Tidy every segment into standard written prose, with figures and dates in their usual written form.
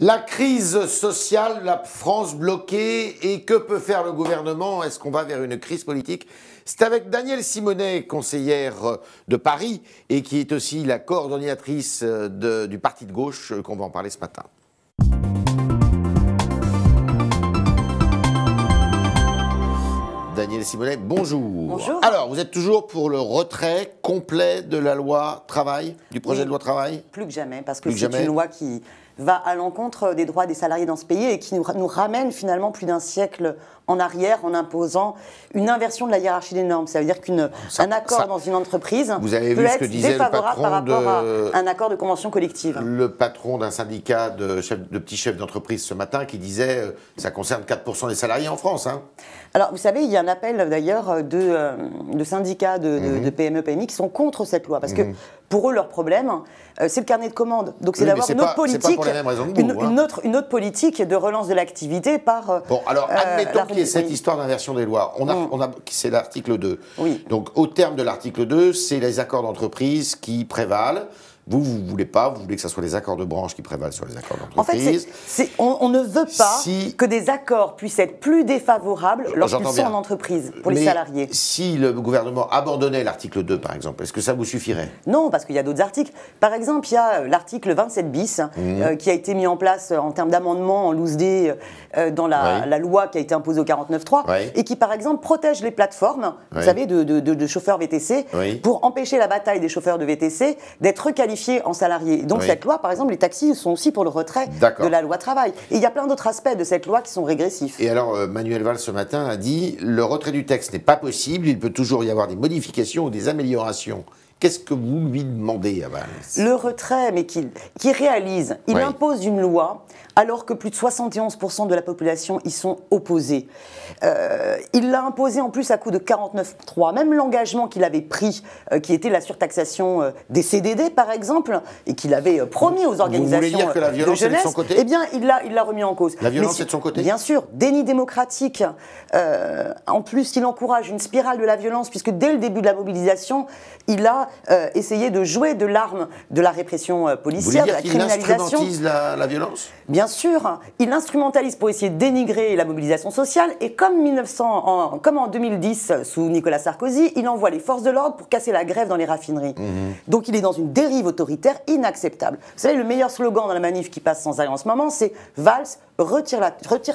La crise sociale, la France bloquée, et que peut faire le gouvernement? Est-ce qu'on va vers une crise politique? C'est avec Danielle Simonet, conseillère de Paris, et qui est aussi la coordonnatrice du parti de gauche, qu'on va en parler ce matin. Danielle Simonet, bonjour. Bonjour. Alors, vous êtes toujours pour le retrait complet de la loi travail, du projet de loi travail? Plus que jamais, parce que c'est une loi qui va à l'encontre des droits des salariés dans ce pays et qui nous ramène finalement plus d'un siècle en arrière en imposant une inversion de la hiérarchie des normes. Ça veut dire qu'un accord dans une entreprise vous avez peut vu ce être que disait défavorable le par patron rapport à un accord de convention collective. Le patron d'un syndicat de petits chefs d'entreprise ce matin qui disait ça concerne 4% des salariés en France. Hein. Alors, vous savez, il y a un appel d'ailleurs de syndicats de PME, PMI qui sont contre cette loi. Parce que pour eux, leur problème, c'est le carnet de commandes. Donc, c'est d'avoir une autre politique, une autre politique de relance de l'activité par. Bon, alors, admettons qu'il y ait cette histoire d'inversion des lois. C'est l'article 2. Oui. Donc, au terme de l'article 2, c'est les accords d'entreprise qui prévalent. Vous voulez pas, vous voulez que ce soit les accords de branche qui prévalent sur les accords d'entreprise. En fait, on ne veut pas que des accords puissent être plus défavorables lorsqu'ils sont en entreprise, pour les salariés. Si le gouvernement abandonnait l'article 2, par exemple, est-ce que ça vous suffirait? Non, parce qu'il y a d'autres articles. Par exemple, il y a l'article 27 bis qui a été mis en place en termes d'amendement en loose day dans la loi qui a été imposée au 49.3 et qui, par exemple, protège les plateformes, vous savez, de chauffeurs VTC, pour empêcher la bataille des chauffeurs de VTC d'être requalifiés en salariés. Donc cette loi, par exemple, les taxis sont aussi pour le retrait de la loi travail. Et il y a plein d'autres aspects de cette loi qui sont régressifs. Et alors, Manuel Valls, ce matin, a dit « Le retrait du texte n'est pas possible, il peut toujours y avoir des modifications ou des améliorations ». Qu'est-ce que vous lui demandez à Valls? Le retrait, mais qui réalise, il impose une loi alors que plus de 71% de la population y sont opposés. Il l'a imposé en plus à coup de 49.3. Même l'engagement qu'il avait pris, qui était la surtaxation des CDD par exemple, et qu'il avait promis aux organisations vous voulez dire que la violence de jeunesse, est de son côté? Eh bien, il l'a remis en cause. La violence est de son côté? Bien sûr, déni démocratique. En plus, il encourage une spirale de la violence, puisque dès le début de la mobilisation, il a essayé de jouer de l'arme de la répression policière, de la criminalisation. Vous voulez dire qu'il instrumentalise la violence? Bien sûr, il l'instrumentalise pour essayer de dénigrer la mobilisation sociale, et comme en 2010 sous Nicolas Sarkozy, il envoie les forces de l'ordre pour casser la grève dans les raffineries. Donc il est dans une dérive autoritaire inacceptable. Vous savez, le meilleur slogan dans la manif qui passe sans arrêt en ce moment, c'est « Valls, retire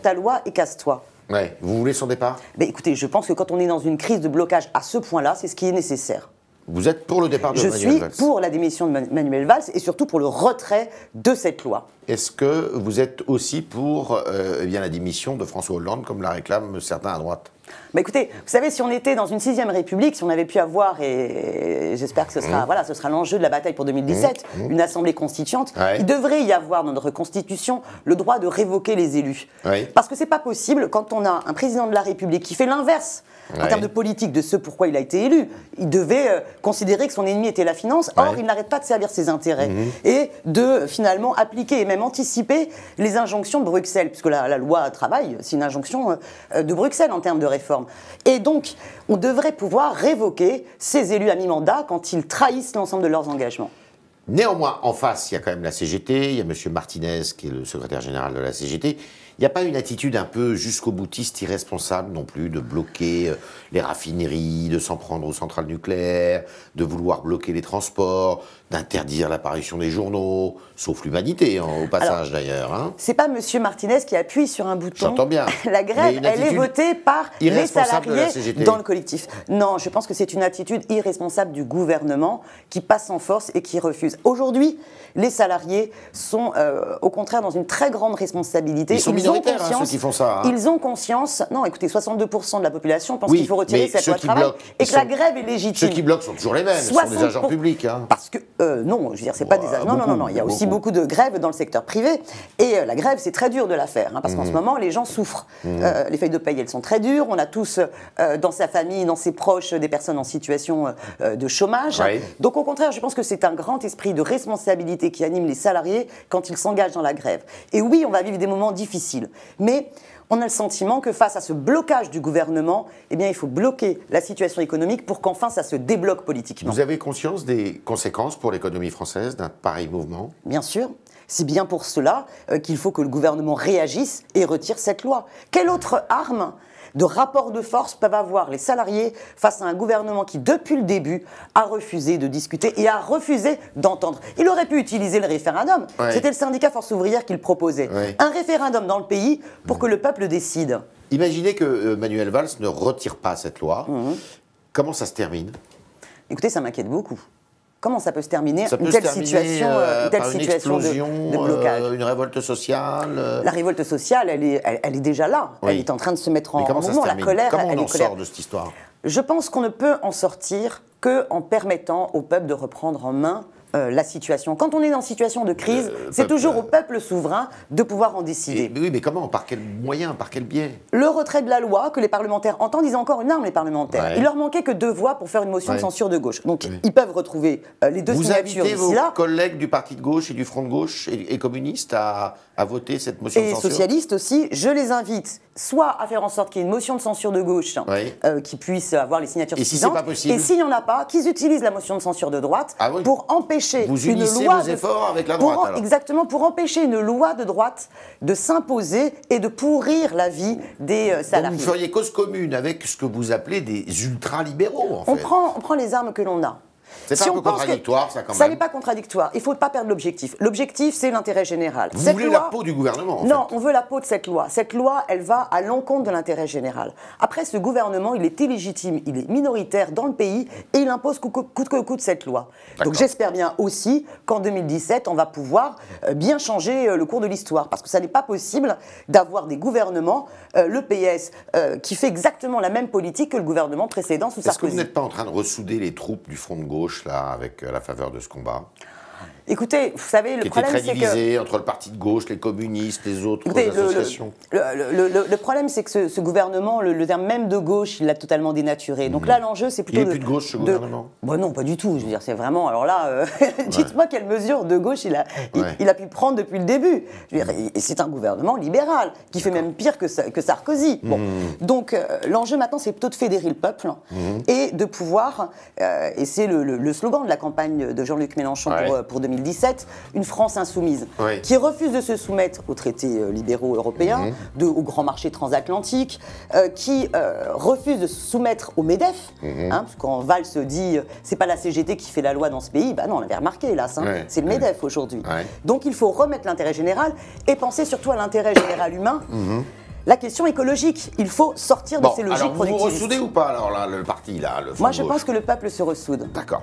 ta loi et casse-toi ». Ouais. Vous voulez son départ? Écoutez, je pense que quand on est dans une crise de blocage à ce point-là, c'est ce qui est nécessaire. Vous êtes pour le départ de Manuel Valls? Je suis pour la démission de Manuel Valls et surtout pour le retrait de cette loi. Est-ce que vous êtes aussi pour la démission de François Hollande, comme la réclament certains à droite? Écoutez, vous savez, si on était dans une 6e République, si on avait pu avoir, et j'espère que ce sera l'enjeu de la bataille pour 2017, une assemblée constituante, il devrait y avoir dans notre Constitution le droit de révoquer les élus. Parce que c'est pas possible quand on a un président de la République qui fait l'inverse en termes de politique de ce pourquoi il a été élu. Il devait considérer que son ennemi était la finance, or il n'arrête pas de servir ses intérêts et de finalement appliquer et même anticiper les injonctions de Bruxelles, puisque la loi travail, c'est une injonction de Bruxelles en termes de réforme. Et donc, on devrait pouvoir révoquer ces élus à mi-mandat quand ils trahissent l'ensemble de leurs engagements. Néanmoins, en face, il y a quand même la CGT, il y a M. Martinez, qui est le secrétaire général de la CGT. Il n'y a pas une attitude un peu jusqu'au boutiste irresponsable non plus de bloquer les raffineries, de s'en prendre aux centrales nucléaires, de vouloir bloquer les transports, d'interdire l'apparition des journaux, sauf l'humanité au passage d'ailleurs. Hein. C'est pas M. Martinez qui appuie sur un bouton. J'entends bien. La grève, elle est votée par les salariés dans le collectif. Non, je pense que c'est une attitude irresponsable du gouvernement qui passe en force et qui refuse. Aujourd'hui, les salariés sont au contraire dans une très grande responsabilité. Ils sont minoritaires, ceux qui font ça. Hein. Ils ont conscience. Non, écoutez, 62% de la population pense qu'il faut retirer cette loi de travail et que la grève est légitime. Ceux qui bloquent sont toujours les mêmes. Ce sont des agents publics. Hein. Parce que non, je veux dire, c'est pas des agents. Non. Il y a aussi beaucoup de grèves dans le secteur privé et la grève, c'est très dur de la faire parce qu'en ce moment, les gens souffrent. Les feuilles de paye, elles sont très dures. On a tous dans sa famille, dans ses proches, des personnes en situation de chômage. Donc au contraire, je pense que c'est un grand esprit de responsabilité sensibilité qui anime les salariés quand ils s'engagent dans la grève. Et oui, on va vivre des moments difficiles, mais on a le sentiment que face à ce blocage du gouvernement, eh bien, il faut bloquer la situation économique pour qu'enfin ça se débloque politiquement. Vous avez conscience des conséquences pour l'économie française d'un pareil mouvement ? Bien sûr. C'est bien pour cela qu'il faut que le gouvernement réagisse et retire cette loi. Quelle autre arme de rapport de force peuvent avoir les salariés face à un gouvernement qui, depuis le début, a refusé de discuter et a refusé d'entendre? Il aurait pu utiliser le référendum. Ouais. C'était le syndicat Force ouvrière qui le proposait. Ouais. Un référendum dans le pays pour que le peuple décide. Imaginez que Manuel Valls ne retire pas cette loi. Comment ça se termine? Écoutez, ça m'inquiète beaucoup. Comment ça peut se terminer, une telle situation de blocage? Une révolte sociale La révolte sociale, elle est déjà là. Oui. Elle est en train de se mettre en mouvement. La colère, comment on en sort de cette histoire? Je pense qu'on ne peut en sortir qu'en permettant au peuple de reprendre en main la situation. Quand on est dans une situation de crise, c'est toujours au peuple souverain de pouvoir en décider. Oui, mais comment? Par quel moyen? Par quel biais? Le retrait de la loi que les parlementaires entendent, ils ont encore une arme, les parlementaires. Ouais. Il leur manquait que 2 voix pour faire une motion de censure de gauche. Donc ils peuvent retrouver les 2 signatures d'ici là. Vous invitez vos collègues du Parti de gauche et du Front de gauche et communistes à voter cette motion de censure? Et socialistes aussi, je les invite soit à faire en sorte qu'il y ait une motion de censure de gauche qui puisse avoir les signatures suffisantes. Si c'est pas possible. Et s'il n'y en a pas, qu'ils utilisent la motion de censure de droite pour empêcher vous unissez vos efforts avec la droite, alors. Exactement, pour empêcher une loi de droite de s'imposer et de pourrir la vie des salariés. Donc vous feriez cause commune avec ce que vous appelez des ultra-libéraux, en fait. On prend les armes que l'on a. C'est pas un peu contradictoire, ça, quand même? Ça n'est pas contradictoire. Il ne faut pas perdre l'objectif. L'objectif, c'est l'intérêt général. Vous voulez la peau du gouvernement, en fait. Non, on veut la peau de cette loi. Cette loi, elle va à l'encontre de l'intérêt général. Après, ce gouvernement, il est illégitime, il est minoritaire dans le pays et il impose coûte que coûte cette loi. Donc j'espère bien aussi qu'en 2017, on va pouvoir bien changer le cours de l'histoire. Parce que ça n'est pas possible d'avoir des gouvernements, le PS, qui fait exactement la même politique que le gouvernement précédent sous Sarkozy. Est-ce que vous n'êtes pas en train de ressouder les troupes du Front de gauche là, avec la faveur de ce combat? Écoutez, vous savez, le problème, c'est que... Qui était très divisé entre le parti de gauche, les communistes, les autres associations. Le problème, c'est que ce gouvernement, le terme même de gauche, il l'a totalement dénaturé. Donc là, l'enjeu, c'est plutôt... Il n'est plus de gauche, ce gouvernement? Bon, non, pas du tout. Je veux dire, c'est vraiment... Alors là, dites-moi quelle mesure de gauche il a pu prendre depuis le début. Je veux dire, c'est un gouvernement libéral, qui fait même pire que Sarkozy. Bon. Donc, l'enjeu maintenant, c'est plutôt de fédérer le peuple et de pouvoir... et c'est le slogan de la campagne de Jean-Luc Mélenchon pour 2017, une France insoumise, qui refuse de se soumettre aux traités libéraux européens, au grand marché transatlantique, qui refuse de se soumettre au MEDEF, parce que quand Valls se dit c'est pas la CGT qui fait la loi dans ce pays, bah non, on l'avait remarqué, hélas, c'est le MEDEF aujourd'hui. Donc il faut remettre l'intérêt général et penser surtout à l'intérêt général humain. La question écologique, il faut sortir de ces logiques productivistes. Vous ressouddez ou pas, alors là, le parti, là, le Front Moi, je pense que le peuple se ressoude. D'accord.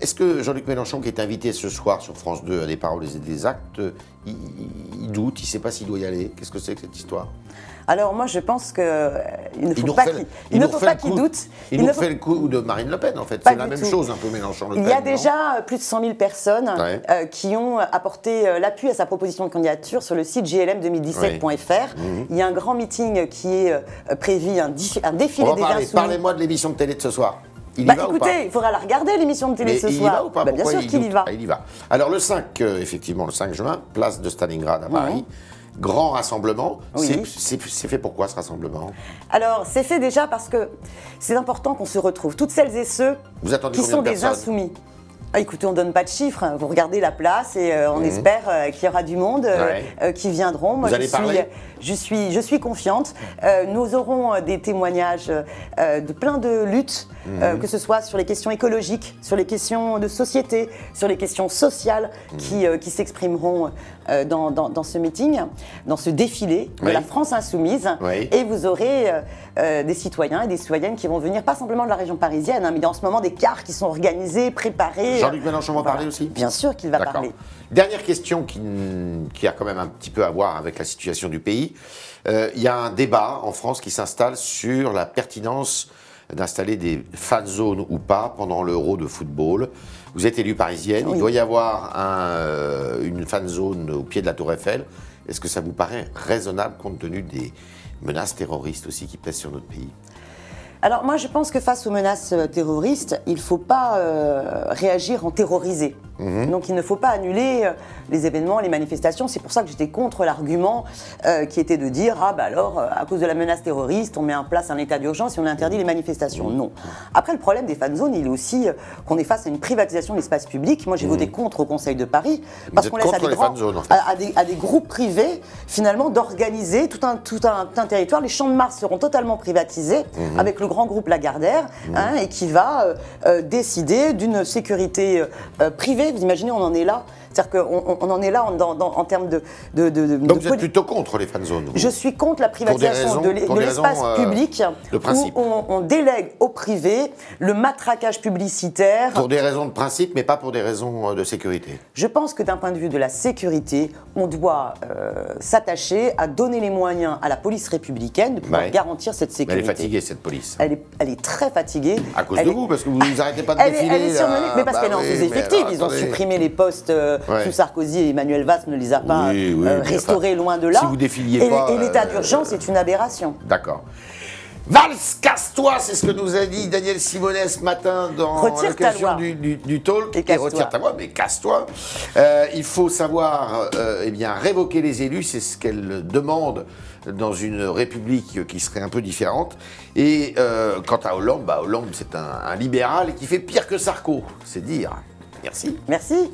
Est-ce que Jean-Luc Mélenchon, qui est invité ce soir sur France 2 à des paroles et des actes, il doute, il ne sait pas s'il doit y aller? Qu'est-ce que c'est que cette histoire? Alors moi, je pense qu'il ne faut pas qu'il doute. Il nous fait le coup de Marine Le Pen, en fait. C'est la même chose, un peu, Mélenchon-Le Pen. Il y a déjà plus de 100 000 personnes qui ont apporté l'appui à sa proposition de candidature sur le site glm2017.fr. Il y a un grand meeting qui est prévu, un défilé des Insoumis. Parlez-moi de l'émission de télé de ce soir. Il y va écoutez, ou pas? Il faudra la regarder, l'émission de télé ce soir. Il y va ou pas? Bien sûr qu'il y va. Il y va. Alors le 5, effectivement, le 5 juin, place de Stalingrad à Paris. Grand rassemblement. C'est fait pourquoi, ce rassemblement? Alors, c'est fait déjà parce que c'est important qu'on se retrouve. Toutes celles et ceux qui sont des insoumis. Ah, écoutez, on ne donne pas de chiffres. Vous regardez la place et on espère qu'il y aura du monde qui viendront. Moi, vous allez parler? Je suis confiante. Nous aurons des témoignages de plein de luttes, que ce soit sur les questions écologiques, sur les questions de société, sur les questions sociales qui s'exprimeront dans ce meeting, dans ce défilé de la France insoumise. Et vous aurez des citoyens et des citoyennes qui vont venir, pas simplement de la région parisienne, mais il y a en ce moment des cars qui sont organisés, préparés. Jean-Luc Mélenchon va parler aussi? Bien sûr qu'il va parler. Dernière question qui a quand même un petit peu à voir avec la situation du pays. Il y a un débat en France qui s'installe sur la pertinence d'installer des fan zones ou pas pendant l'Euro de football. Vous êtes élue parisienne, il doit y avoir une fan zone au pied de la Tour Eiffel. Est-ce que ça vous paraît raisonnable compte tenu des menaces terroristes aussi qui pèsent sur notre pays? Alors moi je pense que face aux menaces terroristes, il ne faut pas réagir en terrorisé. Donc il ne faut pas annuler les événements, les manifestations. C'est pour ça que j'étais contre l'argument qui était de dire ah bah alors à cause de la menace terroriste, on met en place un état d'urgence et on interdit les manifestations. Non. Après le problème des fan zones, il est aussi qu'on est face à une privatisation de l'espace public. Moi j'ai voté contre au Conseil de Paris parce qu'on laisse à des groupes privés finalement d'organiser tout un territoire. Les champs de Mars seront totalement privatisés avec le grand groupe Lagardère et qui va décider d'une sécurité privée. Vous imaginez, on en est là. C'est-à-dire qu'on en est là en termes de... Donc vous êtes plutôt contre les fan zones? Je suis contre la privatisation de l'espace public où on délègue au privé le matraquage publicitaire. Pour des raisons de principe, mais pas pour des raisons de sécurité? Je pense que d'un point de vue de la sécurité, on doit s'attacher à donner les moyens à la police républicaine de pouvoir garantir cette sécurité. Mais elle est fatiguée, cette police. Elle est très fatiguée. À cause de vous, parce que vous n'arrêtez pas de défiler. Elle est surmenée, mais parce qu'elle est en sous-effectif. Ils ont supprimé les postes sous Sarkozy et Emmanuel Valls ne les a pas restaurés, loin de là. Si vous défiliez pas... Et l'état d'urgence est une aberration. D'accord. Valls, casse-toi, c'est ce que nous a dit Daniel Simonet ce matin dans l'occasion du talk. Et retire ta voix, mais casse-toi. Il faut savoir révoquer les élus, c'est ce qu'elle demande dans une république qui serait un peu différente. Et quant à Hollande, Hollande c'est un libéral qui fait pire que Sarko, c'est dire. Merci. Merci.